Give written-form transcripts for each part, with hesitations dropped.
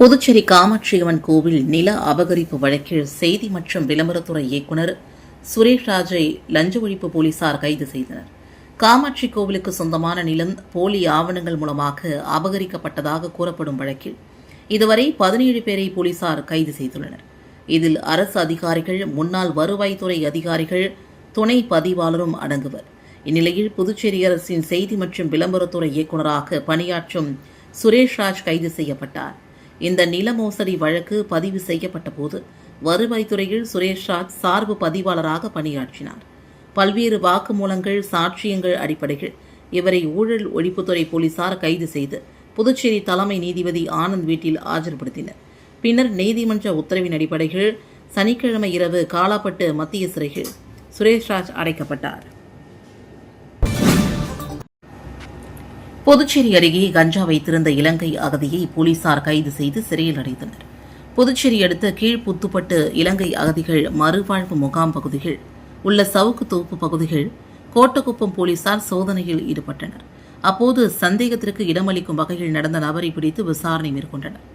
புதுச்சேரி காமாட்சியம்மன் கோவில் நில அபகரிப்பு வழக்கில் செய்தி மற்றும் விளம்பரத்துறை இயக்குநர் சுரேஷ் ராஜை லஞ்ச ஒழிப்பு போலீசார் கைது செய்தனர். காமாட்சி கோவிலுக்கு சொந்தமான நிலம் போலி ஆவணங்கள் மூலமாக அபகரிக்கப்பட்டதாக கூறப்படும் வழக்கில் இதுவரை 17 பேரை போலீசார் கைது செய்துள்ளனர். இதில் அரசு அதிகாரிகள், முன்னாள் வருவாய்த்துறை அதிகாரிகள், துணை பதிவாளரும் அடங்குவர். இந்நிலையில் புதுச்சேரி அரசின் செய்தி மற்றும் விளம்பரத்துறை இயக்குநராக பணியாற்றும் சுரேஷ் ராஜ் கைது செய்யப்பட்டார். இந்த நில மோசடி வழக்கு பதிவு செய்யப்பட்ட போது வருவாய்த்துறையில் சுரேஷ் ராஜ் சார்பு பதிவாளராக பணியாற்றினார். பல்வேறு வாக்குமூலங்கள், சாட்சியங்கள் அடிப்படையில் இவரை ஊழல் ஒழிப்புத்துறை போலீசார் கைது செய்து புதுச்சேரி தலைமை நீதிபதி ஆனந்த் வீட்டில் ஆஜர்படுத்தினர். பின்னர் நீதிமன்ற உத்தரவின் அடிப்படையில் சனிக்கிழமை இரவு காலாப்பட்டு மத்திய சிறையில் சுரேஷ் ராஜ் அடைக்கப்பட்டார். புதுச்சேரி அருகே கஞ்சா வைத்திருந்த இலங்கை அகதியை போலீசார் கைது செய்து சிறையில் அடைத்தனர். புதுச்சேரி அடுத்த கீழ்புத்துப்பட்டு இலங்கை அகதிகள் மறுவாழ்வு முகாம் பகுதியில் உள்ள சவுக்கு தோப்பு பகுதிகள் கோட்டக்குப்பம் போலீசார் சோதனையில் ஈடுபட்டனர். அப்போது சந்தேகத்திற்கு இடமளிக்கும் வகையில் நடந்த நபரை பிடித்து விசாரணை மேற்கொண்டனர்.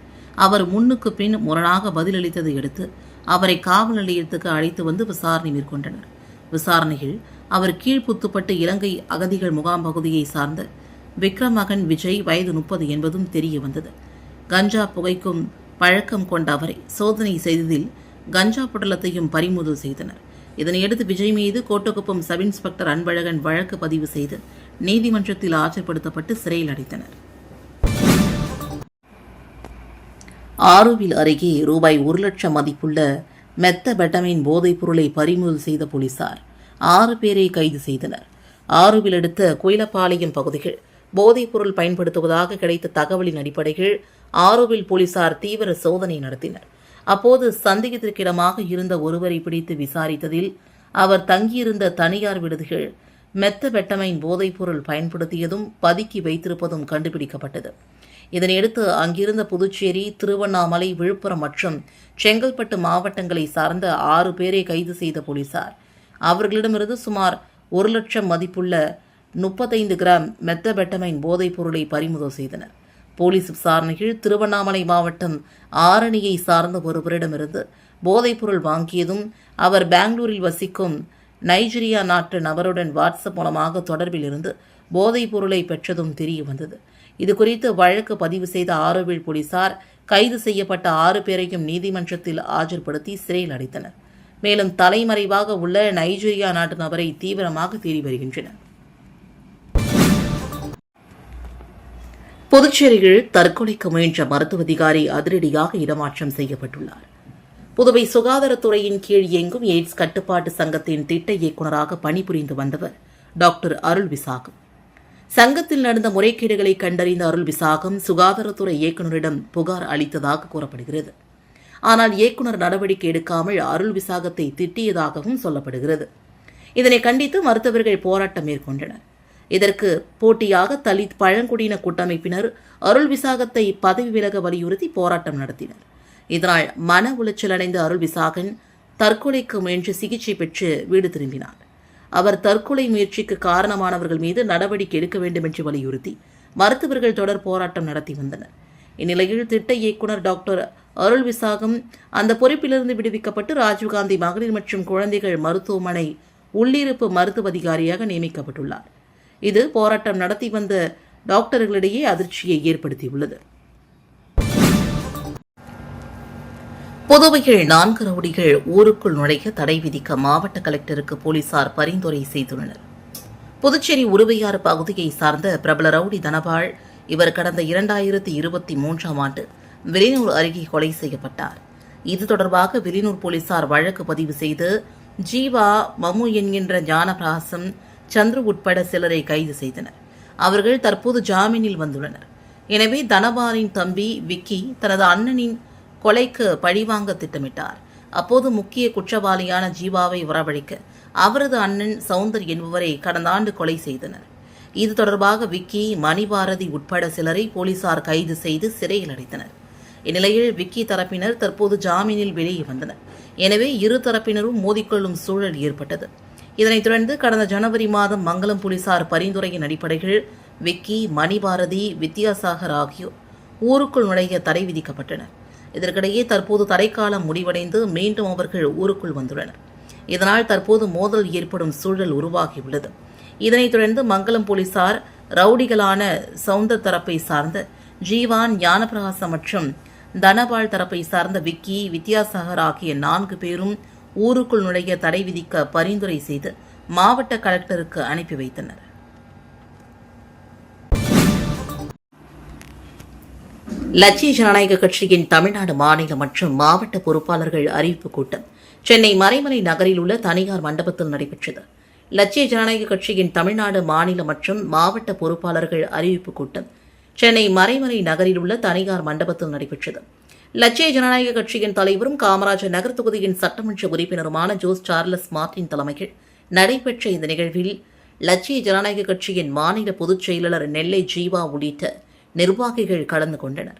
அவர் முன்னுக்கு பின் முரணாக பதிலளித்ததை அடுத்து அவரை காவல் நிலையத்துக்கு அழைத்து வந்து விசாரணை மேற்கொண்டனர். விசாரணையில் அவர் கீழ்புத்துப்பட்டு இலங்கை அகதிகள் முகாம் பகுதியை சார்ந்த விக்ரம் மகன் விஜய், வயது 30 என்பதும் தெரிய வந்தது. கஞ்சா புகைக்கும் பழக்கம் கொண்ட அவரை சோதனை செய்ததில் கஞ்சா படலத்தையும் பறிமுதல் செய்தனர். இதனையடுத்து விஜய் மீது கோட்டக்குப்பம் சப் இன்ஸ்பெக்டர் அன்பழகன் வழக்கு பதிவு செய்து நீதிமன்றத்தில் ஆஜர்படுத்தப்பட்டு சிறையில் அடைத்தனர். ஆரோவில் அருகே ரூபாய் 1 லட்சம் மதிப்புள்ள மெத்தபெட்டமைன் போதைப் பொருளை பறிமுதல் செய்த போலீசார் 6 பேரை கைது செய்தனர். ஆரோவில் அடுத்த குயிலப்பாளையம் பகுதிகள் போதைப் பொருள் பயன்படுத்துவதாக கிடைத்த தகவலின் அடிப்படையில் ஆரோவில் போலீசார் தீவிர சோதனை நடத்தினர். அப்போது சந்தேகத்திற்கிடமாக இருந்த ஒருவரை பிடித்து விசாரித்ததில் அவர் தங்கியிருந்த தனியார் விடுதிகள் மெத்தபெட்டமைன் போதைப் பொருள் பயன்படுத்தியதும் பதுக்கி வைத்திருப்பதும் கண்டுபிடிக்கப்பட்டது. இதனையடுத்து அங்கிருந்த புதுச்சேரி, திருவண்ணாமலை, விழுப்புரம் மற்றும் செங்கல்பட்டு மாவட்டங்களை சார்ந்த 6 பேரை கைது செய்த போலீசார் அவர்களிடமிருந்து சுமார் 1 லட்சம் மதிப்புள்ள 35 கிராம் மெத்தபெட்டமைன் போதைப் பொருளை பறிமுதல் செய்தனர். போலீஸ் விசாரணையில் திருவண்ணாமலை மாவட்டம் ஆரணியை சார்ந்த ஒருவரிடமிருந்து போதைப் பொருள் வாங்கியதும் அவர் பெங்களூரில் வசிக்கும் நைஜீரியா நாட்டு நபருடன் வாட்ஸ்அப் மூலமாக தொடர்பில் இருந்து போதைப் பொருளை பெற்றதும் தெரிய வந்தது. இதுகுறித்து வழக்கு பதிவு செய்த ஆரோவில் போலீசார் கைது செய்யப்பட்ட 6 பேரையும் நீதிமன்றத்தில் ஆஜர்படுத்தி சிறையில் அடைத்தனர். மேலும் தலைமறைவாக உள்ள நைஜீரியா நாட்டு நபரை தீவிரமாக தேடி வருகின்றனர். புதுச்சேரியில் தற்கொலைக்கு முயன்ற மருத்துவ அதிகாரி அதிரடியாக இடமாற்றம் செய்யப்பட்டுள்ளார். புதுவை சுகாதாரத்துறையின் கீழ் இயங்கும் எய்ட்ஸ் கட்டுப்பாட்டு சங்கத்தின் திட்ட இயக்குநராக பணிபுரிந்து வந்தவர் டாக்டர் அருள் விசாகம். சங்கத்தில் நடந்த முறைகேடுகளை கண்டறிந்த அருள் விசாகம் சுகாதாரத்துறை இயக்குநரிடம் புகார் அளித்ததாக கூறப்படுகிறது. ஆனால் இயக்குநர் நடவடிக்கை எடுக்காமல் அருள் விசாகத்தை திட்டியதாகவும் சொல்லப்படுகிறது. இதனை கண்டித்து மருத்துவர்கள் போராட்டம் மேற்கொண்டனர். இதற்கு போட்டியாக தலித் பழங்குடியின கூட்டமைப்பினர் அருள் விசாகத்தை பதவி விலக வலியுறுத்தி போராட்டம் நடத்தினர். இதனால் மன உளைச்சல் அடைந்த அருள் விசாகன் தற்கொலைக்கு முயன்று சிகிச்சை பெற்று வீடு திரும்பினார். அவர் தற்கொலை முயற்சிக்கு காரணமானவர்கள் மீது நடவடிக்கை எடுக்க வேண்டும் என்று வலியுறுத்தி மருத்துவர்கள் தொடர் போராட்டம் நடத்தி வந்தனர். இந்நிலையில் திட்ட இயக்குநர் டாக்டர் அருள் விசாகம் அந்த பொறுப்பிலிருந்து விடுவிக்கப்பட்டு ராஜீவ்காந்தி மகளிர் மற்றும் குழந்தைகள் மருத்துவமனை உள்ளிருப்பு மருத்துவ அதிகாரியாக நியமிக்கப்பட்டுள்ளார். இது போராட்டம் நடத்தி வந்த டாக்டர்களிடையே அதிர்ச்சியை ஏற்படுத்தியுள்ளது. புதுவையில் 4 ரவுடிகள் ஊருக்குள் நுழைய தடை விதிக்க மாவட்ட கலெக்டருக்கு போலீசார் பரிந்துரை செய்துள்ளனர். புதுச்சேரி உருவையாறு பகுதியை சார்ந்த பிரபல ரவுடி தனபால் இவர் கடந்த 2023ஆம் ஆண்டு வில்லியனூர் அருகே கொலை செய்யப்பட்டார். இது தொடர்பாக வில்லியனூர் போலீசார் வழக்கு பதிவு செய்து ஜீவா, மமு என்கின்ற ஞானபிராசம், சந்துரு உட்பட சிலரை கைது செய்தனர். அவர்கள் தற்போது ஜாமீனில் வந்துள்ளனர். எனவே தனபாலின் தம்பி விக்கி தனது அண்ணனின் கொலைக்கு பழிவாங்க திட்டமிட்டார். அப்போது முக்கிய குற்றவாளியான ஜீவாவை வரவழைக்க அவரது அண்ணன் சவுந்தர் என்பவரை கடந்த ஆண்டு கொலை செய்தனர். இது தொடர்பாக விக்கி, மணிபாரதி உட்பட சிலரை போலீசார் கைது செய்து சிறையில் அடைத்தனர். இந்நிலையில் விக்கி தரப்பினர் தற்போது ஜாமீனில் வெளியே வந்தனர். எனவே இரு தரப்பினரும் மோதிக்கொள்ளும் சூழல் ஏற்பட்டது. இதனைத் தொடர்ந்து கடந்த ஜனவரி மாதம் மங்கலம் போலீசார் பரிந்துரையின் அடிப்படையில் விக்கி, மணிபாரதி, வித்யாசாகர் ஆகியோர் ஊருக்குள் நுழைய தடை விதிக்கப்பட்டனர். இதற்கிடையே தற்போது தடைக்காலம் முடிவடைந்து மீண்டும் அவர்கள் ஊருக்குள் வந்துள்ளனர். இதனால் தற்போது மோதல் ஏற்படும் சூழல் உருவாகியுள்ளது. இதனைத் தொடர்ந்து மங்கலம் போலீசார் ரவுடிகளான சவுந்தர் தரப்பை சார்ந்த ஜீவான், ஞானப்பிரகாசம் மற்றும் தனபால் தரப்பை சார்ந்த விக்கி, வித்யாசாகர் ஆகிய 4 பேரும் ஊருக்குள் நுழைய தடை விதிக்க பரிந்துரை செய்து மாவட்ட கலெக்டருக்கு அனுப்பி வைத்தனர். லட்சிய ஜனநாயக கட்சியின் தமிழ்நாடு மாநில மற்றும் மாவட்ட பொறுப்பாளர்கள் அறிவிப்பு கூட்டம் சென்னை மறைமலை நகரில் உள்ள தனியார் மண்டபத்தில் நடைபெற்றது. லட்சிய ஜனநாயக கட்சியின் தமிழ்நாடு மாநில மற்றும் மாவட்ட பொறுப்பாளர்கள் அறிவிப்பு கூட்டம் சென்னை மறைமலை நகரில் உள்ள தனியார் மண்டபத்தில் நடைபெற்றது. லட்சிய ஜனநாயக கட்சியின் தலைவரும் காமராஜர் நகர் தொகுதியின் சட்டமன்ற உறுப்பினருமான ஜோஸ் சார்லஸ் மார்டின் தலைமையில் நடைபெற்ற இந்த நிகழ்வில் லட்சிய ஜனநாயக கட்சியின் மாநில பொதுச் செயலாளர் நெல்லை ஜீவா உள்ளிட்ட நிர்வாகிகள் கலந்து கொண்டனர்.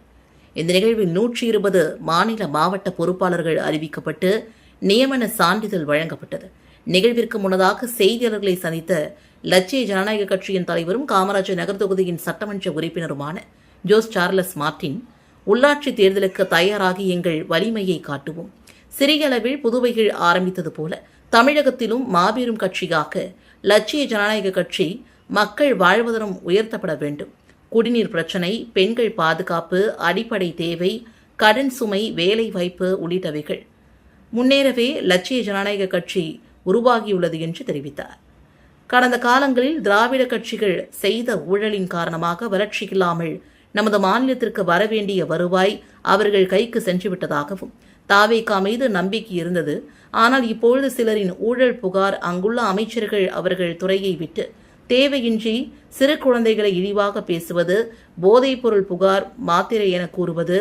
இந்த நிகழ்வில் 120 மாநில மாவட்ட பொறுப்பாளர்கள் அறிவிக்கப்பட்டு நியமன சான்றிதழ் வழங்கப்பட்டது. நிகழ்விற்கு முன்னதாக செய்தியாளர்களை சந்தித்த லட்சிய ஜனநாயக கட்சியின் தலைவரும் காமராஜர் நகர் தொகுதியின் சட்டமன்ற உறுப்பினருமான ஜோஸ் சார்லஸ் மார்டின், உள்ளாட்சி தேர்தலுக்கு தயாராகி எங்கள் வலிமையை காட்டுவோம். சிறிய அளவில் புதுவைகள் ஆரம்பித்தது போல தமிழகத்திலும் மாபெரும் கட்சியாக லட்சிய ஜனநாயக கட்சி மக்கள் வாழ்வதரம் உயர்த்தப்பட வேண்டும். குடிநீர் பிரச்சினை, பெண்கள் பாதுகாப்பு, அடிப்படை தேவை, கடன் சுமை, வேலை வாய்ப்பு உள்ளிட்டவைகள் முன்னேறவே லட்சிய ஜனநாயக கட்சி உருவாகியுள்ளது என்று தெரிவித்தார். கடந்த காலங்களில் திராவிட கட்சிகள் செய்த ஊழலின் காரணமாக வளர்ச்சி இல்லாமல் நமது மாநிலத்திற்கு வரவேண்டிய வருவாய் அவர்கள் கைக்கு சென்றுவிட்டதாகவும், தாவேகா மீது நம்பிக்கை இருந்தது. ஆனால் இப்பொழுது சிலரின் ஊழல் புகார், அங்குள்ள அமைச்சர்கள் அவர்கள் துறையை விட்டு தேவையின்றி சிறு குழந்தைகளை இழிவாக பேசுவது, போதைப்பொருள் புகார், மாத்திரை என கூறுவது,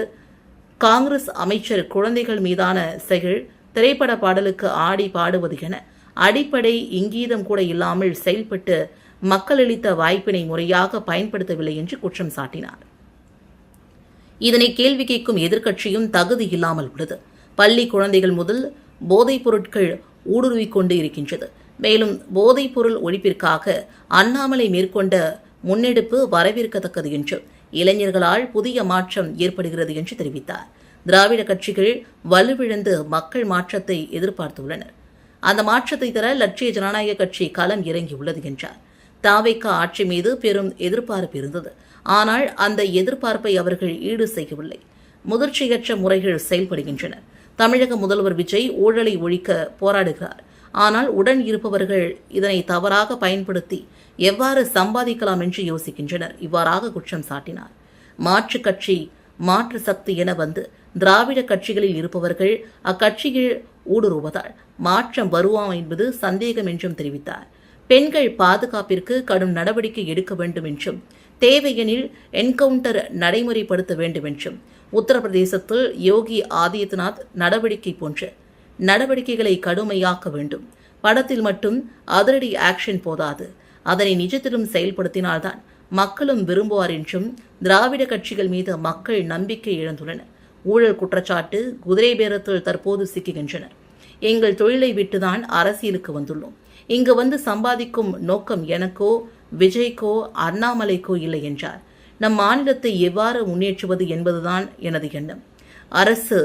காங்கிரஸ் அமைச்சர் குழந்தைகள் மீதான செயல், திரைப்பட பாடலுக்கு ஆடி பாடுவது என அடிப்படை இங்கீதம் கூட இல்லாமல் செயல்பட்டு மக்கள் அளித்த வாய்ப்பினை முறையாக பயன்படுத்தவில்லை என்று குற்றம் சாட்டினார். இதனை கேள்வி கேட்கும் எதிர்க்கட்சியும் தகுதி இல்லாமல் உள்ளது. பள்ளி குழந்தைகள் முதல் போதைப் பொருட்கள் ஊடுருவிக் கொண்டு இருக்கின்றது. மேலும் போதைப் பொருள் ஒழிப்பிற்காக அண்ணாமலை மேற்கொண்ட முன்னெடுப்பு வரவேற்கத்தக்கது என்று, இளைஞர்களால் புதிய மாற்றம் ஏற்படுகிறது என்று தெரிவித்தார். திராவிட கட்சிகள் வலுவிழந்து மக்கள் மாற்றத்தை எதிர்பார்த்துள்ளனர். அந்த மாற்றத்தை தர லட்சிய ஜனநாயக கட்சி களம் இறங்கியுள்ளது என்றார். தாவேகா ஆட்சி மீது பெரும் எதிர்பார்ப்பு இருந்தது. ஆனால் அந்த எதிர்பார்ப்பை அவர்கள் ஈடு செய்யவில்லை. முதிர்ச்சியற்ற முறைகள் செயல்படுகின்றனர். தமிழக முதல்வர் விஜய் ஊழலை ஒழிக்க போராடுகிறார். ஆனால் உடன் இருப்பவர்கள் இதனை தவறாக பயன்படுத்தி எவ்வாறு சம்பாதிக்கலாம் என்று யோசிக்கின்றனர். இவ்வாறாக குற்றம் சாட்டினார். மாற்று கட்சி, மாற்று சக்தி என வந்து திராவிட கட்சிகளில் இருப்பவர்கள் அக்கட்சியில் ஊடுருவதால் மாற்றம் வருவாம் என்பது சந்தேகம் என்றும் தெரிவித்தார். பெண்கள் பாதுகாப்பிற்கு கடும் நடவடிக்கை எடுக்க வேண்டும் என்றும், தேவையெனில் என்கவுண்டர் நடைமுறைப்படுத்த வேண்டும் என்றும், உத்தரப்பிரதேசத்தில் யோகி ஆதித்யநாத் நடவடிக்கை போன்ற நடவடிக்கைகளை கடுமையாக்க வேண்டும். படத்தில் மட்டும் அதிரடி ஆக்ஷன் போதாது, அதனை நிஜத்திலும் செயல்படுத்தினால்தான் மக்களும் விரும்புவார் என்றும் திராவிட கட்சிகள் மீது மக்கள் நம்பிக்கை இழந்துள்ளனர். ஊழல் குற்றச்சாட்டு, குதிரை பேரத்தில் தற்போது சிக்குகின்றனர். எங்கள் தொழிலை விட்டுதான் அரசியலுக்கு வந்துள்ளோம். இங்கு வந்து சம்பாதிக்கும் நோக்கம் எனக்கோ விஜய்க்கோ அண்ணாமலைக்கோ இல்லை என்றார். நம் மாநிலத்தை எவ்வாறு முன்னேற்றுவது என்பதுதான் எனது எண்ணம். அரசு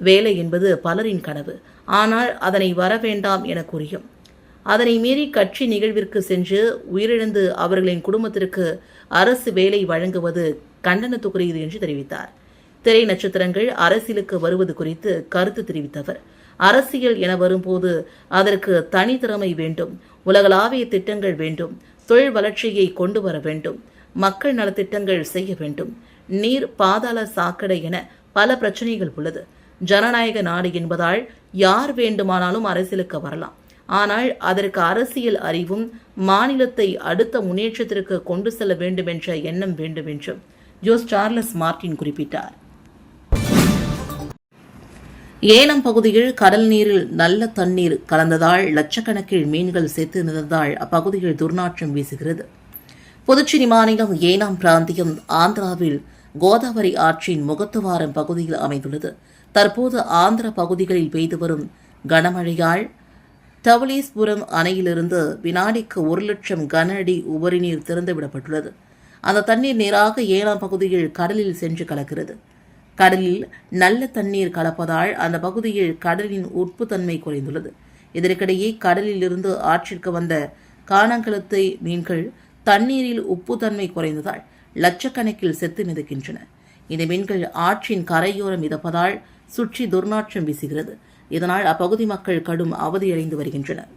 வேலை என்பது பலரின் கனவு. ஆனால் அதனை வர வேண்டாம் என கூறியும், அதனை மீறி கட்சி நிகழ்விற்கு சென்று உயிரிழந்து அவர்களின் குடும்பத்திற்கு அரசு வேலை வழங்குவது கண்டனத்துக்குரியது என்று தெரிவித்தார். திரை நட்சத்திரங்கள் அரசியலுக்கு வருவது குறித்து கருத்து தெரிவித்தவர், அரசியல் என வரும்போது அதற்கு தனித்திறமை வேண்டும், உலகளாவிய திட்டங்கள் வேண்டும், தொழில் வளர்ச்சியை கொண்டு வர வேண்டும், மக்கள் நலத்திட்டங்கள் செய்ய வேண்டும், நீர், பாதாள சாக்கடை என பல பிரச்சனைகள் உள்ளது. ஜனநாயக நாடு என்பதால் யார் வேண்டுமானாலும் அரசியலுக்கு வரலாம். ஆனால் அதற்கு அரசியல் அறிவும் மாநிலத்தை அடுத்த முன்னேற்றத்திற்கு கொண்டு செல்ல வேண்டும் என்ற எண்ணம் வேண்டும் என்றும் ஜோஸ் சார்லஸ் மார்டின் குறிப்பிட்டார். ஏனம் பகுதியில் கடல் நீரில் நல்ல தண்ணீர் கலந்ததால் லட்சக்கணக்கில் மீன்கள் செத்து நின்றதால் அப்பகுதியில் துர்நாற்றம் வீசுகிறது. புதுச்சேரி மாநிலம் ஏனாம் பிராந்தியம் ஆந்திராவில் கோதாவரி ஆற்றின் முகத்துவாரம் பகுதியில் அமைந்துள்ளது. தற்போது ஆந்திர பகுதிகளில் பெய்து வரும் கனமழையால் தவளீஸ்புரம் அணையிலிருந்து வினாடிக்கு 1,00,000 கன அடி உபரிநீர் திறந்துவிடப்பட்டுள்ளது. அந்த தண்ணீர் நேராக ஏனாம் பகுதியில் கடலில் சென்று கலக்கிறது. கடலில் நல்ல தண்ணீர் கலப்பதால் அந்த பகுதியில் கடலின் உப்புத்தன்மை குறைந்துள்ளது. இதற்கிடையே கடலில் இருந்து ஆற்றிற்கு வந்த காணாங்கழுத்தை மீன்கள் தண்ணீரில் உப்புத்தன்மை குறைந்ததால் லட்சக்கணக்கில் செத்து மிதக்கின்றன. இந்த மீன்கள் ஆற்றின் கரையோரம் மிதப்பதால் சுற்றி துர்நாற்றம் வீசுகிறது. இதனால் அப்பகுதி மக்கள் கடும் அவதியடைந்து வருகின்றனர்.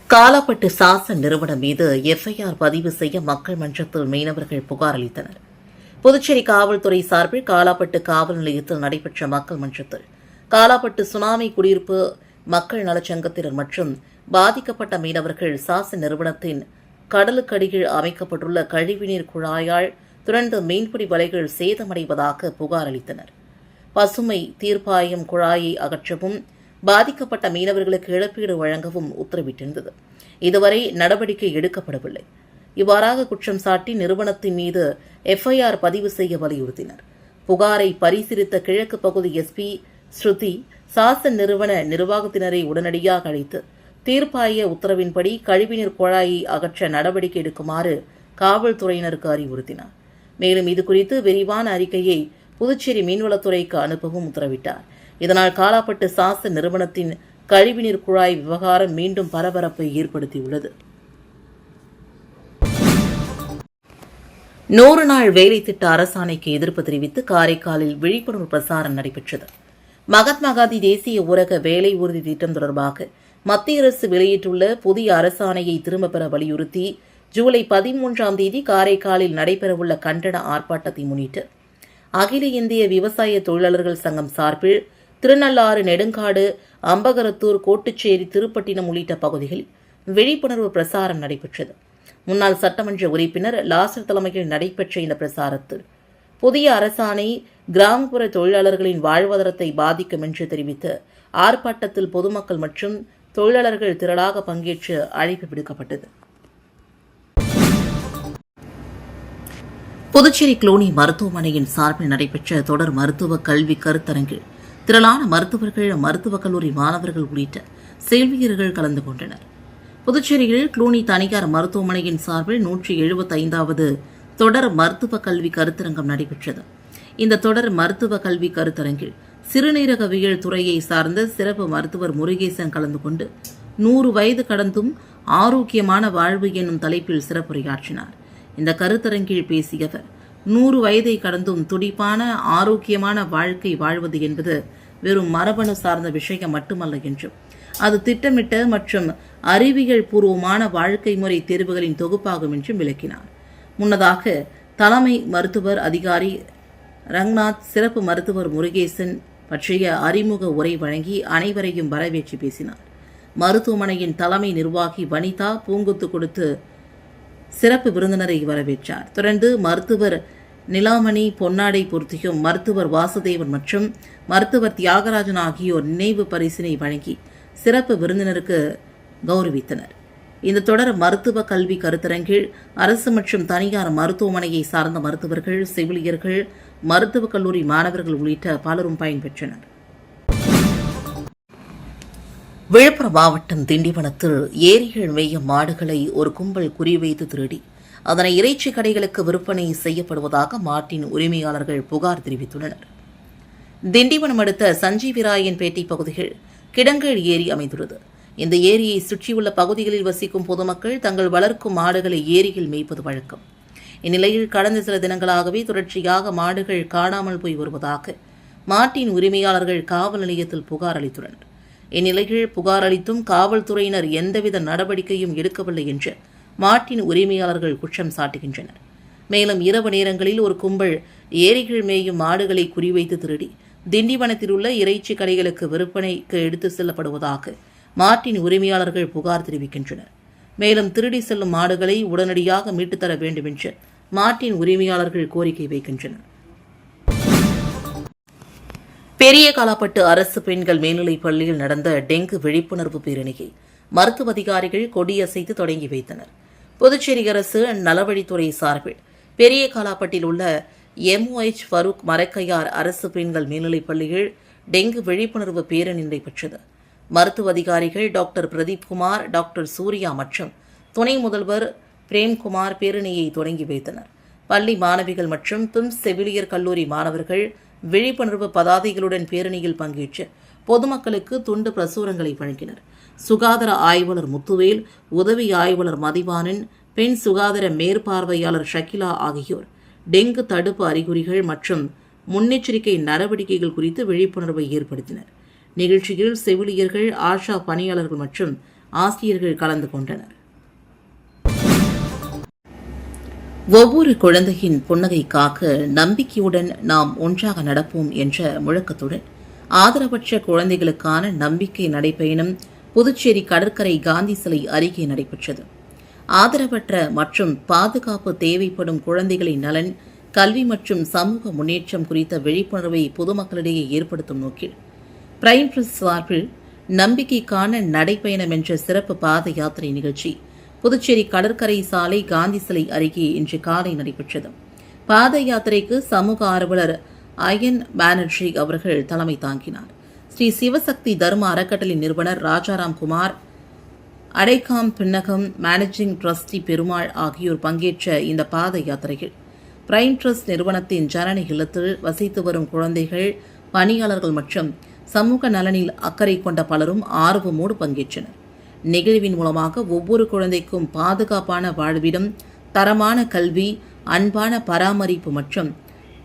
காலாப்பட்டு சாசன் நிறுவனம் மீது எஃப்ஐஆர் பதிவு செய்ய மக்கள் மன்றத்தில் மீனவர்கள் புகார் அளித்தனர். புதுச்சேரி காவல்துறை சார்பில் காலாப்பட்டு காவல் நிலையத்தில் நடைபெற்ற மக்கள் மன்றத்தில் காலாப்பட்டு சுனாமி குடியிருப்பு மக்கள் நலச்சங்கத்தினர் மற்றும் பாதிக்கப்பட்ட மீனவர்கள் சாசன் நிறுவனத்தின் கடலுக்கடியில் அமைக்கப்பட்டுள்ள கழிவுநீர் குழாயால் தொடர்ந்து மீன்பிடி வலைகள் சேதமடைவதாக புகார் அளித்தனர். பசுமை தீர்ப்பாயம் குழாயை அகற்றவும் பாதிக்கப்பட்ட மீனவர்களுக்கு இழப்பீடு வழங்கவும் உத்தரவிட்டிருந்தது. இதுவரை நடவடிக்கை எடுக்கப்படவில்லை. இவ்வாறாக குற்றம் சாட்டி நிறுவனத்தின் மீது எஃப்ஐஆர் பதிவு செய்ய வலியுறுத்தினர். புகாரை பரிசீலித்த கிழக்கு பகுதி எஸ்பி ஸ்ருதி சாசன் நிறுவன நிர்வாகத்தினரை உடனடியாக அழைத்து தீர்ப்பாய உத்தரவின்படி கழிவுநீர் குழாயை அகற்ற நடவடிக்கை எடுக்குமாறு காவல்துறையினருக்கு அறிவுறுத்தினார். மேலும் இதுகுறித்து விரிவான அறிக்கையை புதுச்சேரி மீன்வளத்துறைக்கு அனுப்பவும் உத்தரவிட்டார். இதனால் காலாப்பட்டு சாசன் நிறுவனத்தின் கழிவுநீர் குழாய் விவகாரம் மீண்டும் பரபரப்பை ஏற்படுத்தியுள்ளது. 100 நாள் வேலை திட்ட அரசாணைக்கு எதிர்ப்பு தெரிவித்து காரைக்காலில் விழிப்புணர்வு பிரசாரம் நடைபெற்றது. மகாத்மா காந்தி தேசிய ஊரக வேலை உறுதி திட்டம் தொடர்பாக மத்திய அரசு வெளியிட்டுள்ள புதிய அரசாணையை திரும்பப் பெற வலியுறுத்தி ஜூலை 13ஆம் தேதி காரைக்காலில் நடைபெறவுள்ள கண்டன ஆர்ப்பாட்டத்தை முன்னிட்டு அகில இந்திய விவசாய தொழிலாளர்கள் சங்கம் சார்பில் திருநள்ளாறு, நெடுங்காடு, அம்பகரத்தூர், கோட்டுச்சேரி, திருப்பட்டினம் உள்ளிட்ட பகுதிகளில் விழிப்புணர்வு பிரசாரம் நடைபெற்றது. முன்னாள் சட்டமன்ற உறுப்பினர் லாசர் தலைமையில் நடைபெற்ற இந்த பிரசாரத்தில் புதிய அரசாணை கிராமப்புற தொழிலாளர்களின் வாழ்வாதாரத்தை பாதிக்கும் என்று தெரிவித்து ஆர்ப்பாட்டத்தில் பொதுமக்கள் மற்றும் தொழிலாளர்கள் திரளாக பங்கேற்று அழைப்பு விடுக்கப்பட்டது. புதுச்சேரி க்ளூனி மருத்துவமனையின் சார்பில் நடைபெற்ற தொடர் மருத்துவ கல்வி கருத்தரங்கில் திரளான மருத்துவர்கள், மருத்துவக் கல்லூரி மாணவர்கள் உள்ளிட்ட செல்வியர்கள் கலந்து கொண்டனர். புதுச்சேரியில் க்ளூனி தனியார் மருத்துவமனையின் சார்பில் 175வது தொடர் மருத்துவ கல்வி கருத்தரங்கம் நடைபெற்றது. இந்த தொடர் மருத்துவ கல்வி கருத்தரங்கில் சிறுநீரகவியல் துறையை சார்ந்த சிறப்பு மருத்துவர் முருகேசன் கலந்து கொண்டு 100 வயது கடந்தும் ஆரோக்கியமான வாழ்வு என்னும் தலைப்பில் சிறப்புரையாற்றினார். இந்த கருத்தரங்கில் பேசிய அவர் 100 வயதை கடந்தும் துடிப்பான ஆரோக்கியமான வாழ்க்கை வாழ்வது என்பது வெறும் மரபணு சார்ந்த விஷயம் மட்டுமல்ல என்றும் அது திட்டமிட்ட மற்றும் அறிவியல் பூர்வமான வாழ்க்கை முறை தேர்வுகளின் தொகுப்பாகும் என்றும் விளக்கினார். முன்னதாக தலைமை மருத்துவர் அதிகாரி ரங்கநாத் சிறப்பு மருத்துவர் முருகேசன் பற்றிய அறிமுக உரை வழங்கி அனைவரையும் வரவேற்று பேசினார். மருத்துவமனையின் தலைமை நிர்வாகி வனிதா பூங்குத்து கொடுத்து சிறப்பு விருந்தினரை வரவேற்றார். தொடர்ந்து மருத்துவர் நிலாமணி பொன்னாடை பொருத்தியும் மருத்துவர் வாசுதேவன் மற்றும் மருத்துவர் தியாகராஜன் ஆகியோர் நினைவு பரிசினை வழங்கி சிறப்பு விருந்தினருக்கு கௌரவித்தனர். இந்த தொடர் மருத்துவ கல்வி கருத்தரங்கில் அரசு மற்றும் தனியார் மருத்துவமனையை சார்ந்த மருத்துவர்கள், செவிலியர்கள், மருத்துவக் கல்லூரி மாணவர்கள் உள்ளிட்ட பலரும் பயன்பெற்றனர். விழுப்புரம் மாவட்டம் திண்டிவனத்தில் ஏரிகள் மேயும் மாடுகளை ஒரு கும்பல் குறிவைத்து திருடி அதனை இறைச்சி கடைகளுக்கு விற்பனை செய்யப்படுவதாக மாட்டின் உரிமையாளர்கள் புகார் தெரிவித்துள்ளனர். திண்டிவனம் அடுத்த சஞ்சீவிராயன்பேட்டை பகுதியில் கிடங்கல் ஏரி அமைந்துள்ளது. இந்த ஏரியை சுற்றியுள்ள பகுதிகளில் வசிக்கும் பொதுமக்கள் தங்கள் வளர்க்கும் மாடுகளை ஏரியில் மேய்ப்பது வழக்கம். இந்நிலையில் கடந்த சில தினங்களாகவே தொடர்ச்சியாக மாடுகள் காணாமல் போய் வருவதாக மாட்டின் உரிமையாளர்கள் காவல் நிலையத்தில் புகார் அளித்துள்ளனர். இந்நிலையில் புகார் அளித்தும் காவல்துறையினர் எந்தவித நடவடிக்கையும் எடுக்கவில்லை என்று மாட்டின் உரிமையாளர்கள் குற்றம் சாட்டுகின்றனர். மேலும் இரவு நேரங்களில் ஒரு கும்பல் ஏரிகள் மேயும் மாடுகளை குறிவைத்து திருடி திண்டிவனத்தில் உள்ள இறைச்சி கடைகளுக்கு விற்பனைக்கு எடுத்து செல்லப்படுவதாக மாட்டின் உரிமையாளர்கள் புகார் தெரிவிக்கின்றனர். மேலும் திருடி செல்லும் மாடுகளை உடனடியாக மீட்டுத்தர வேண்டும் என்று மாட்டின் உரிமையாளர்கள் கோரிக்கை வைக்கின்றனர். பெரிய காலாப்பட்டு அரசு பெண்கள் மேல்நிலைப் பள்ளியில் நடந்த டெங்கு விழிப்புணர்வு பேரணியை மருத்துவ அதிகாரிகள் கொடியசைத்து தொடங்கி வைத்தனர். புதுச்சேரி அரசு நலவழித்துறை சார்பில் பெரிய காலாப்பட்டில் உள்ள MOH ஃபரூக் மரக்கையார் அரசு பெண்கள் மேல்நிலைப் பள்ளியில் டெங்கு விழிப்புணர்வு பேரணி நடைபெற்றது. மருத்துவ அதிகாரிகள் டாக்டர் பிரதீப்குமார், டாக்டர் சூர்யா மற்றும் துணை முதல்வர் பிரேம்குமார் பேரணியை தொடங்கி வைத்தனர். பள்ளி மாணவிகள் மற்றும் பிம்ஸ் செவிலியர் கல்லூரி மாணவர்கள் விழிப்புணர்வு பதாதைகளுடன் பேரணியில் பங்கேற்று பொதுமக்களுக்கு துண்டு பிரசுரங்களை வழங்கினர். சுகாதார ஆய்வாளர் முத்துவேல், உதவி ஆய்வாளர் மதிவாணன், பெண் சுகாதார மேற்பார்வையாளர் ஷகிலா ஆகியோர் டெங்கு தடுப்பு அறிகுறிகள் மற்றும் முன்னெச்சரிக்கை நடவடிக்கைகள் குறித்து விழிப்புணர்வை ஏற்படுத்தினர். நிகழ்ச்சியில் செவிலியர்கள், ஆஷா பணியாளர்கள் மற்றும் ஆசிரியர்கள் கலந்து கொண்டனர். ஒவ்வொரு குழந்தையின் புன்னகை காக்க நம்பிக்கையுடன் நாம் ஒன்றாக நடப்போம் என்ற முழக்கத்துடன் ஆதரவற்ற குழந்தைகளுக்கான நம்பிக்கை நடைபயணம் புதுச்சேரி கடற்கரை காந்தி சிலை அருகே நடைபெற்றது. ஆதரவற்ற மற்றும் பாதுகாப்பு தேவைப்படும் குழந்தைகளின் நலன், கல்வி மற்றும் சமூக முன்னேற்றம் குறித்த விழிப்புணர்வை பொதுமக்களிடையே ஏற்படுத்தும் நோக்கில் பிரைம் பிரஸ் சார்பில் நம்பிக்கைக்கான நடைபயணம் என்ற சிறப்பு பாத யாத்திரை நிகழ்ச்சி புதுச்சேரி கடற்கரை சாலை காந்தி சிலை அருகே இன்று காலை நடைபெற்றது. பாத யாத்திரைக்கு சமூக ஆர்வலர் அயன் பானர்ஜி அவர்கள் தலைமை தாங்கினார். ஸ்ரீ சிவசக்தி தர்ம அறக்கட்டளை நிறுவனர் ராஜாராம் குமார், அடைக்காம் பின்னகம் மேனேஜிங் டிரஸ்டி பெருமாள் ஆகியோர் பங்கேற்ற இந்த பாத யாத்திரையில் பிரைம் ட்ரஸ்ட் நிறுவனத்தின் ஜனனி இல்லத்தில் வசித்து வரும் குழந்தைகள், பணியாளர்கள் மற்றும் சமூக நலனில் அக்கறை கொண்ட பலரும் ஆர்வமோடு பங்கேற்றனர். நிகழ்வின் மூலமாக ஒவ்வொரு குழந்தைக்கும் பாதுகாப்பான வாழ்விடம், தரமான கல்வி, அன்பான பராமரிப்பு மற்றும்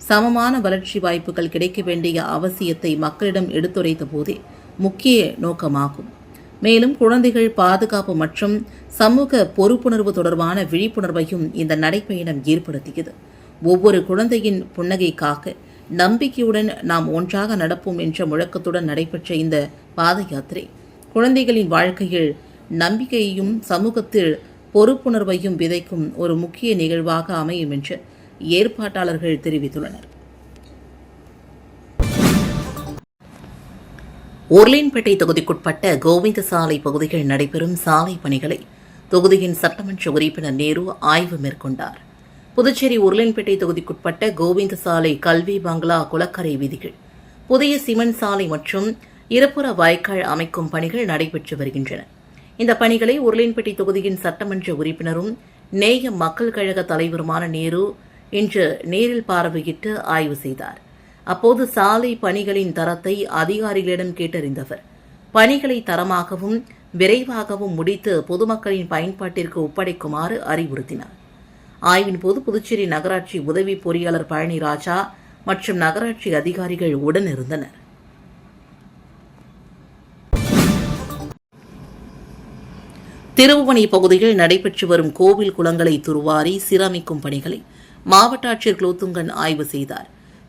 சமமான வளர்ச்சி வாய்ப்புகள் கிடைக்க வேண்டிய அவசியத்தை மக்களிடம் எடுத்துரைத்த போதே முக்கிய நோக்கமாகும். மேலும் குழந்தைகள் பாதுகாப்பு மற்றும் சமூக பொறுப்புணர்வு தொடர்பான விழிப்புணர்வையும் இந்த நடைபயணம் ஏற்படுத்தியது. ஒவ்வொரு குழந்தையின் புன்னகை காக்க நம்பிக்கையுடன் நாம் ஒன்றாக நடப்போம் என்ற முழக்கத்துடன் நடைபெற்ற இந்த பாத யாத்திரை குழந்தைகளின் வாழ்க்கையில் நம்பிக்கையையும் சமூகத்தில் பொறுப்புணர்வையும் விதைக்கும் ஒரு முக்கிய நிகழ்வாக அமையும் என்று ஏற்பாட்டாளர்கள் தெரிவித்துள்ளனர். உருளையன்பேட்டை தொகுதிக்குட்பட்ட கோவிந்தசாலை பகுதியில் நடைபெறும் சாலை பணிகளை தொகுதியின் சட்டமன்ற உறுப்பினர் நேரு ஆய்வு மேற்கொண்டார். புதுச்சேரி உருளையன்பேட்டை தொகுதிக்குட்பட்ட கோவிந்தசாலை, கல்வி பங்களா, குளக்கரை வீதிகள், புதிய சிமெண்ட் சாலை மற்றும் இருபுற வாய்க்கால் அமைக்கும் பணிகள் நடைபெற்று வருகின்றன. இந்த பணிகளை உருளையன்பேட்டை தொகுதியின் சட்டமன்ற உறுப்பினரும் நேய மக்கள் கழக தலைவருமான நேரு இன்று நேரில் பார்வையிட்டு ஆய்வு செய்தார். அப்போது சாலை பணிகளின் தரத்தை அதிகாரிகளிடம் கேட்டறிந்தவர் பணிகளை தரமாகவும் விரைவாகவும் முடித்து பொதுமக்களின் பயன்பாட்டிற்கு ஒப்படைக்குமாறு அறிவுறுத்தினார். ஆய்வின் போது புதுச்சேரி நகராட்சி உதவி பொறியாளர் பழனி ராஜா மற்றும் நகராட்சி அதிகாரிகள் உடனிருந்தனர். திருபுவனை பகுதியில் நடைபெற்று வரும் கோவில் குளங்களை துருவாரி சீரமைக்கும் பணிகளை மாவட்ட ஆட்சியர் குலோத்துங்கன் ஆய்வு செய்தார்.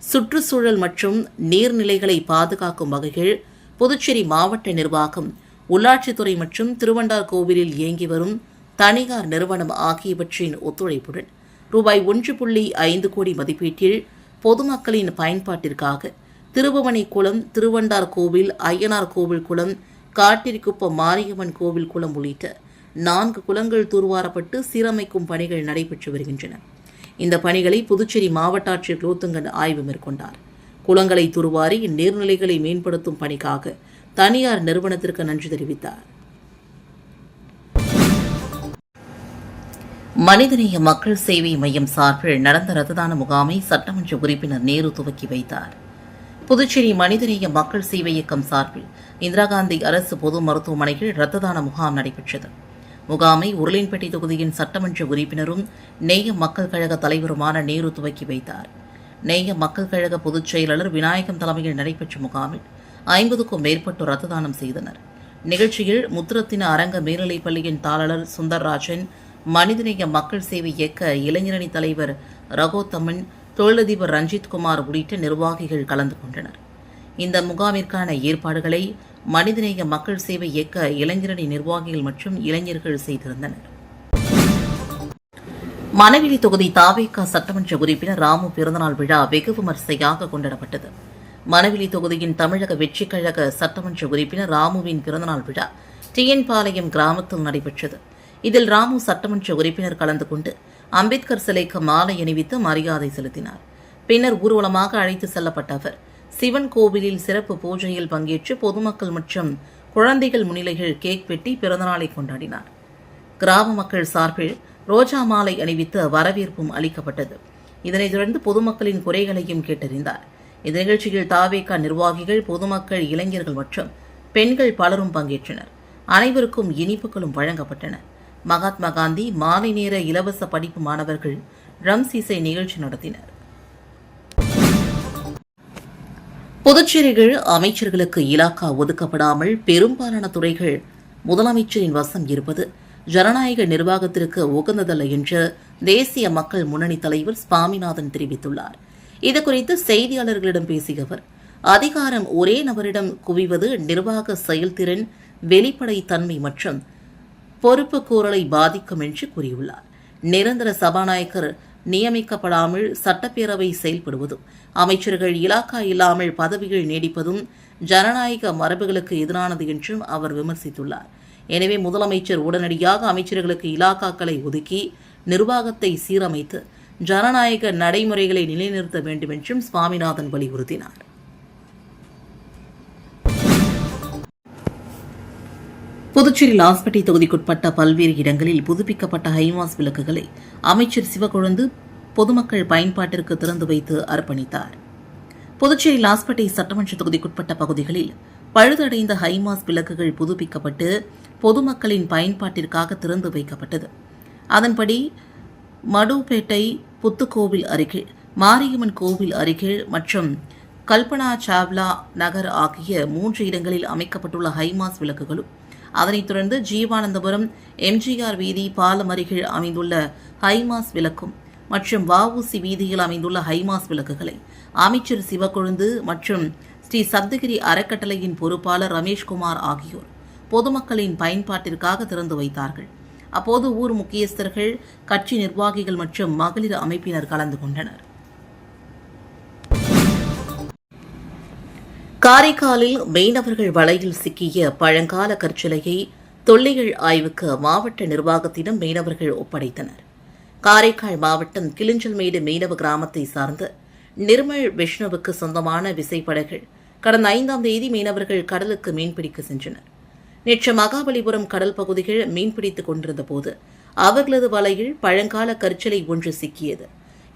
சுற்றுச்சூழல் மற்றும் நீர்நிலைகளை பாதுகாக்கும் வகையில் புதுச்சேரி மாவட்ட நிர்வாகம், உள்ளாட்சித்துறை மற்றும் திருவண்டார் கோவிலில் இயங்கி வரும் தனியார் நிறுவனம் ஆகியவற்றின் ஒத்துழைப்புடன் ரூபாய் 1.5 கோடி மதிப்பீட்டில் பொதுமக்களின் பயன்பாட்டிற்காக திருபுவனை குளம், திருவண்டார் கோவில், ஐயனார் கோவில் குளம், காட்டிற்குப்பம் மாரியம்மன் கோவில் குளம் உள்ளிட்ட 4 குளங்கள் தூர்வாரப்பட்டு சீரமைக்கும் பணிகள் நடைபெற்று வருகின்றன. இந்த பணிகளை புதுச்சேரி மாவட்ட ஆட்சியர் குலோத்துங்கன் ஆய்வு மேற்கொண்டார். குளங்களை தூர்வாரி நீர்நிலைகளை மேம்படுத்தும் பணிக்காக தனியார் நிறுவனத்திற்கு நன்றி தெரிவித்தார். மனிதநேய மக்கள் சேவை மையம் சார்பில் நடந்த ரத்ததான முகாமை சட்டமன்ற உறுப்பினர் நேரு துவக்கி வைத்தார். புதுச்சேரி மனிதநேய மக்கள் சேவை இயக்கம் சார்பில் இந்திரா காந்தி அரசு பொது மருத்துவமனையில் ரத்ததான முகாம் நடைபெற்றது. முகாமை உருளையன்பேட்டை தொகுதியின் சட்டமன்ற உறுப்பினரும் நேய மக்கள் கழக தலைவருமான நேரு துவக்கி வைத்தார். நேய மக்கள் கழக பொதுச் செயலாளர் விநாயகம் தலைமையில் நடைபெற்ற முகாமில் 50க்கும் மேற்பட்டோர் ரத்த தானம் செய்தனர். நிகழ்ச்சியில் முத்துரத்தின அரங்க மேல்நிலைப் பள்ளியின் தாளர் சுந்தர்ராஜன், மனிதநேய மக்கள் சேவை இயக்க இளைஞரணி தலைவர் ரகோத்தமன், தொழிலதிபர் ரஞ்சித்குமார் உள்ளிட்ட நிர்வாகிகள் கலந்து கொண்டனர். இந்த முகாமிற்கான ஏற்பாடுகளை மனிதநேய மக்கள் சேவை இயக்க இளைஞரணி நிர்வாகிகள் மற்றும் இளைஞர்கள் செய்திருந்தனர். மணவெளி தொகுதி தாவேகா சட்டமன்ற உறுப்பினர் ராமு பிறந்தநாள் விழா வெகு விமரிசையாக கொண்டாடப்பட்டது. மணவெளி தொகுதியின் தமிழக வெற்றிக் கழக சட்டமன்ற உறுப்பினர் ராமுவின் பிறந்தநாள் விழா டிஎன்பாளையம் கிராமத்தில் நடைபெற்றது. இதில் ராமு சட்டமன்ற உறுப்பினர் கலந்து கொண்டு அம்பேத்கர் சிலைக்கு மாலை அணிவித்து மரியாதை செலுத்தினார். பின்னர் ஊர்வலமாக அழைத்து செல்லப்பட்ட அவர் சிவன் கோவிலில் சிறப்பு பூஜையில் பங்கேற்று பொதுமக்கள் மற்றும் குழந்தைகள் முன்னிலையில் கேக் வெட்டி பிறந்தநாளை கொண்டாடினார். கிராம மக்கள் சார்பில் ரோஜா மாலை அணிவித்து வரவேற்பும் அளிக்கப்பட்டது. இதனைத் தொடர்ந்து பொதுமக்களின் குறைகளையும் கேட்டறிந்தார். இந்த நிகழ்ச்சியில் தாவேகா நிர்வாகிகள், பொதுமக்கள், இளைஞர்கள் மற்றும் பெண்கள் பலரும் பங்கேற்றனர். அனைவருக்கும் இனிப்புகளும் வழங்கப்பட்டன. மகாத்மா காந்தி மாலை நேர இலவச படிப்பு மாணவர்கள் ட்ரம்ஸ் இசை நிகழ்ச்சி நடத்தினர். புதுச்சேரியில் அமைச்சர்களுக்கு இலாக்கா ஒதுக்கப்படாமல் பெரும்பாலான துறைகள் முதலமைச்சரின் வசம் இருப்பது ஜனநாயக நிர்வாகத்திற்கு உகந்ததல்ல என்று தேசிய மக்கள் முன்னணி தலைவர் சுவாமிநாதன் தெரிவித்துள்ளார். இதுகுறித்து செய்தியாளர்களிடம் பேசிய அவர், அதிகாரம் ஒரே நபரிடம் குவிவது நிர்வாக செயல்திறன், வெளிப்படைத்தன்மை மற்றும் பொறுப்புக்கூறலை பாதிக்கும் என்று கூறியுள்ளார். நிரந்தர சபாநாயகர் நியமிக்கப்படாமல் சட்டப்பேரவை செயல்படுவதும், அமைச்சர்கள் இலாக்கா இல்லாமல் பதவிகள் நீடிப்பதும் ஜனநாயக மரபுகளுக்கு எதிரானது என்றும் அவர் விமர்சித்துள்ளார். எனவே முதலமைச்சர் உடனடியாக அமைச்சர்களுக்கு இலாக்காக்களை ஒதுக்கி நிர்வாகத்தை சீரமைத்து ஜனநாயக நடைமுறைகளை நிலைநிறுத்த வேண்டும் என்றும் சுவாமிநாதன் வலியுறுத்தினார். புதுச்சேரி லாஸ்பேட்டை தொகுதிக்குட்பட்ட பல்வேறு இடங்களில் புதுப்பிக்கப்பட்ட ஹைமாஸ் விளக்குகளை அமைச்சர் சிவக்கொழுந்து பொதுமக்கள் பயன்பாட்டிற்கு திறந்து வைத்து அர்ப்பணித்தார். புதுச்சேரி லாஸ்பேட்டை சட்டமன்ற தொகுதிக்குட்பட்ட பகுதிகளில் பழுதடைந்த ஹைமாஸ் விளக்குகள் புதுப்பிக்கப்பட்டு பொதுமக்களின் பயன்பாட்டிற்காக திறந்து வைக்கப்பட்டது. அதன்படி மடுப்பேட்டை புத்துக்கோவில் அருகில், மாரியம்மன் கோவில் அருகில் மற்றும் கல்பனா சாவ்லா நகர் ஆகிய 3 இடங்களில் அமைக்கப்பட்டுள்ள ஹைமாஸ் விளக்குகளும், அதனைத் தொடர்ந்து ஜீவானந்தபுரம், எம்ஜிஆர் வீதி, பாலம் அருகில் அமைந்துள்ள ஹைமாஸ் விளக்கும் மற்றும் வஉசி வீதியில் அமைந்துள்ள ஹைமாஸ் விளக்குகளை அமைச்சர் சிவக்கொழுந்து மற்றும் ஸ்ரீ சப்தகிரி அறக்கட்டளையின் பொறுப்பாளர் ரமேஷ்குமார் ஆகியோர் பொதுமக்களின் பயன்பாட்டிற்காக திறந்து வைத்தார்கள். அப்போது ஊர் முக்கியஸ்தர்கள், கட்சி நிர்வாகிகள் மற்றும் மகளிர் அமைப்பினர் கலந்து கொண்டனர். காரைக்காலில் மீனவர்கள் வலையில் சிக்கிய பழங்கால கற்சிலையை தொல்லியல் ஆய்வுக்கு மாவட்ட நிர்வாகத்திடம் மீனவர்கள் ஒப்படைத்தனர். காரைக்கால் மாவட்டம் கிளிஞ்சல்மேடு மீனவ கிராமத்தை சார்ந்த நிர்மல் விஷ்ணுவுக்கு சொந்தமான விசைப்படகுகள் கடந்த 5ஆம் தேதி மீனவர்கள் கடலுக்கு மீன்பிடிக்க சென்றனர். நேற்று மகாபலிபுரம் கடல் பகுதியில் மீன்பிடித்துக் கொண்டிருந்த போது அவர்களது வலையில் பழங்கால கற்சிலை ஒன்று சிக்கியது.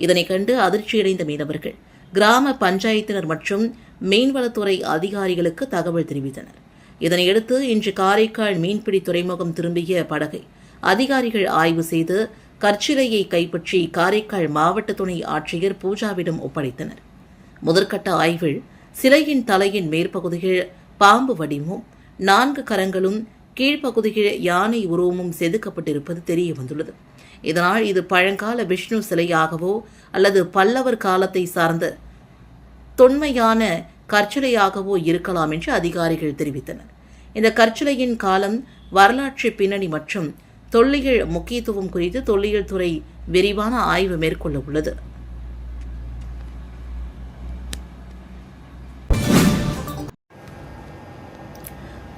இதனை கண்டு அதிர்ச்சியடைந்த மீனவர்கள் கிராம பஞ்சாயத்தினர் மற்றும் மீன்வளத்துறை அதிகாரிகளுக்கு தகவல் தெரிவித்தனர். இதனையடுத்து இன்று காரைக்கால் மீன்பிடி துறைமுகம் திரும்பிய படகை அதிகாரிகள் ஆய்வு செய்து கற்சிலையை கைப்பற்றி காரைக்கால் மாவட்ட துணை ஆட்சியர் பூஜாவிடம் ஒப்படைத்தனர். முதற்கட்ட ஆய்வில் சிலையின் தலையின் மேற்பகுதியில் பாம்பு வடிவமும் 4 கரங்களும், கீழ்ப்பகுதியில் யானை உருவமும் செதுக்கப்பட்டிருப்பது தெரிய வந்துள்ளது. இதனால் இது பழங்கால விஷ்ணு சிலையாகவோ அல்லது பல்லவர் காலத்தை சார்ந்த தொன்மையான கற்சிலையாகவோ இருக்கலாம் என்று அதிகாரிகள் தெரிவித்தனர். இந்த கற்சிலையின் காலம், வரலாற்று பின்னணி மற்றும் தொல்லியல் முக்கியத்துவம் குறித்து தொல்லியல் துறை விரிவான ஆய்வு மேற்கொள்ள உள்ளது.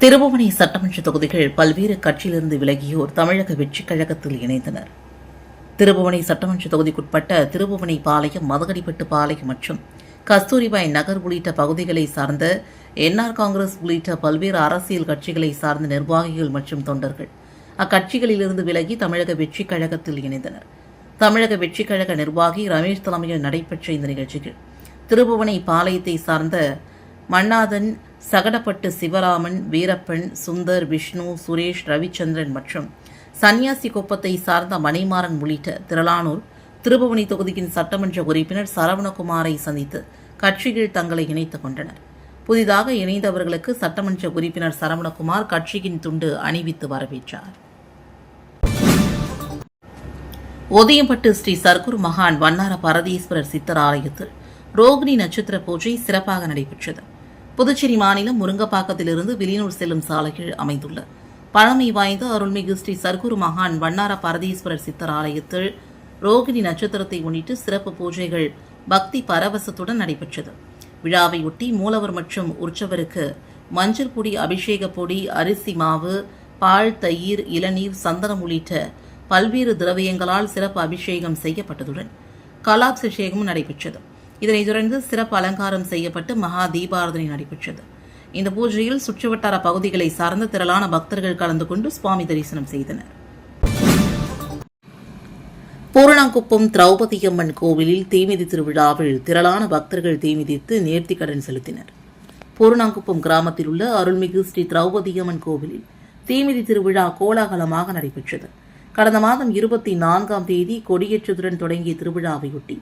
திருபுவனை சட்டமன்ற தொகுதிகள் பல்வேறு கட்சியிலிருந்து விலகியோர் தமிழக வெற்றிக் கழகத்தில் இணைந்தனர். திருபுவனை சட்டமன்ற தொகுதிக்குட்பட்ட திருபுவனை பாளையம், மதகடிப்பட்டு பாளையம் மற்றும் கஸ்தூரிபாய் நகர் உள்ளிட்ட பகுதிகளை சார்ந்த என்ஆர் காங்கிரஸ் உள்ளிட்ட பல்வேறு அரசியல் கட்சிகளை சார்ந்த நிர்வாகிகள் மற்றும் தொண்டர்கள் அக்கட்சிகளிலிருந்து விலகி தமிழக வெற்றிக் கழகத்தில் இணைந்தனர். தமிழக வெற்றிக் கழக நிர்வாகி ரமேஷ் தலைமையில் நடைபெற்ற இந்த நிகழ்ச்சியில் திருபுவனை பாளையத்தை சார்ந்த மன்னாதன், சகடப்பட்டு சிவராமன், வீரப்பன், சுந்தர், விஷ்ணு, சுரேஷ், ரவிச்சந்திரன் மற்றும் சன்னியாசி குப்பத்தை சார்ந்த மணிமாறன் உள்ளிட்ட திரளானோர் திருபுவனை தொகுதியின் சட்டமன்ற உறுப்பினர் சரவணகுமாரை சந்தித்து கட்சியில் தங்களை இணைத்துக் கொண்டனர். புதிதாக இணைந்தவர்களுக்கு சட்டமன்ற உறுப்பினர் சரவணகுமார் கட்சியின் துண்டு அணிவித்து வரவேற்றார். ஒதியம்பட்டு ஸ்ரீ சர்க்குரு மகான் வண்ணார பரதீஸ்வரர் சித்தர் ஆலயத்தில் ரோகிணி நட்சத்திர பூஜை சிறப்பாக நடைபெற்றது. புதுச்சேரி மாநிலம் முருங்கப்பாக்கத்திலிருந்து வில்லியனூர் செல்லும் சாலையில் அமைந்துள்ள பழமை வாய்ந்த அருள்மிகு ஸ்ரீ சர்க்குரு மகான் வண்ணார பரதீஸ்வரர் சித்தர் ஆலயத்தில் ரோகிணி நட்சத்திரத்தை முன்னிட்டு சிறப்பு பூஜைகள் பக்தி பரவசத்துடன் நடைபெற்றது. விழாவையொட்டி மூலவர் மற்றும் உற்சவருக்கு மஞ்சள் பொடி, அபிஷேக பொடி, அரிசி மாவு, பால், தயிர், இளநீர், சந்தனம் உள்ளிட்ட பல்வேறு திரவியங்களால் சிறப்பு அபிஷேகம் செய்யப்பட்டதுடன் கலாபிஷேகமும் நடைபெற்றது. இதனைத் தொடர்ந்து சிறப்பு அலங்காரம் செய்யப்பட்டு மகா தீபாராதனை நடைபெற்றது. இந்த பூஜையில் சுற்றுவட்டார பகுதிகளை சார்ந்த திரளான பக்தர்கள் கலந்து கொண்டு சுவாமி தரிசனம் செய்தனர். பூரணாங்குப்பம் திரௌபதியம்மன் கோவிலில் தீமிதி திருவிழாவில் திரளான பக்தர்கள் தீமிதித்து நேர்த்திக்கடன் செலுத்தினர். பூரணாங்குப்பம் கிராமத்தில் உள்ள அருள்மிகு ஸ்ரீ திரௌபதியம்மன் கோவிலில் தீமிதி திருவிழா கோலாகலமாக நடைபெற்றது. கடந்த மாதம் 24ஆம் தேதி கொடியேற்றத்துடன் தொடங்கிய திருவிழாவையொட்டி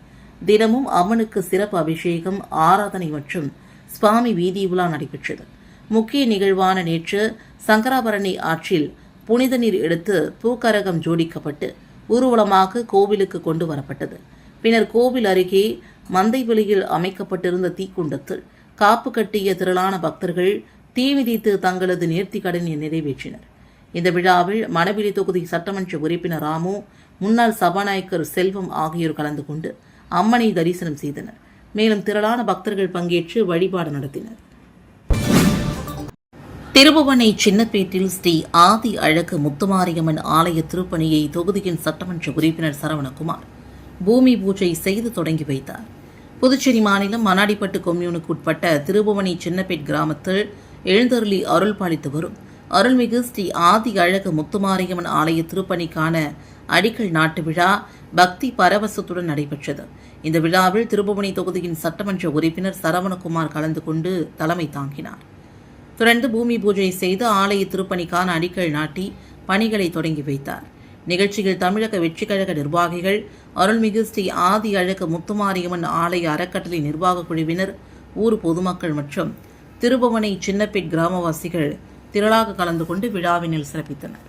தினமும் அம்மனுக்கு சிறப்பு அபிஷேகம், ஆராதனை மற்றும் சுவாமி வீதி உலா நடைபெற்றது. முக்கிய நிகழ்வான நேற்று சங்கராபரணி ஆற்றில் புனித நீர் எடுத்து பூக்கரகம் ஜோடிக்கப்பட்டு ஊர்வலமாக கோவிலுக்கு கொண்டு வரப்பட்டது. பின்னர் கோவில் அருகே மந்தைவெளியில் அமைக்கப்பட்டிருந்த தீக்குண்டத்தில் காப்பு கட்டிய திரளான பக்தர்கள் தீமிதித்து தங்களது நேர்த்திக்கடனை நிறைவேற்றினர். இந்த விழாவில் மணவெளி தொகுதி சட்டமன்ற உறுப்பினர் ராமு, முன்னாள் சபாநாயகர் செல்வம் ஆகியோர் கலந்து கொண்டு அம்மனை தரிசனம் செய்தனர். மேலும் திரளான பக்தர்கள் பங்கேற்று வழிபாடு நடத்தினர். திருபுவனை சின்னப்பேட்டில் ஸ்ரீ ஆதி அழகு முத்துமாரியம்மன் ஆலய திருப்பணியை தொகுதியின் சட்டமன்ற உறுப்பினர் சரவணகுமார் பூமி பூஜை செய்து தொடங்கி வைத்தார். புதுச்சேரி மாநிலம் மண்ணாடிப்பட்டு கொம்யூனுக்கு உட்பட்ட திருபுவனை சின்னப்பேட் கிராமத்தில் எழுந்தருளி அருள் பாலித்து வரும் அருள்மிகு ஸ்ரீ ஆதி அழகு முத்துமாரியம்மன் ஆலய திருப்பணிக்கான அடிக்கல் நாட்டு விழா பக்தி பரவசத்துடன் நடைபெற்றது. இந்த விழாவில் திருபுவனை தொகுதியின் சட்டமன்ற உறுப்பினர் சரவணகுமார் கலந்து கொண்டு தலைமை தாங்கினார். தொடர்ந்து பூமி பூஜை செய்து ஆலய திருப்பணிக்கான அடிக்கல் நாட்டி பணிகளை தொடங்கி வைத்தார். நிகழ்ச்சியில் தமிழக வெற்றிக் கழக நிர்வாகிகள், அருள்மிகு ஸ்ரீ ஆதி அழகு முத்துமாரியம்மன் ஆலய அறக்கட்டளை நிர்வாக குழுவினர், ஊர் பொதுமக்கள் மற்றும் திருபுவனை சின்னப்பேட் கிராமவாசிகள் திரளாக கலந்து கொண்டு விழாவினில் சிறப்பித்தனர்.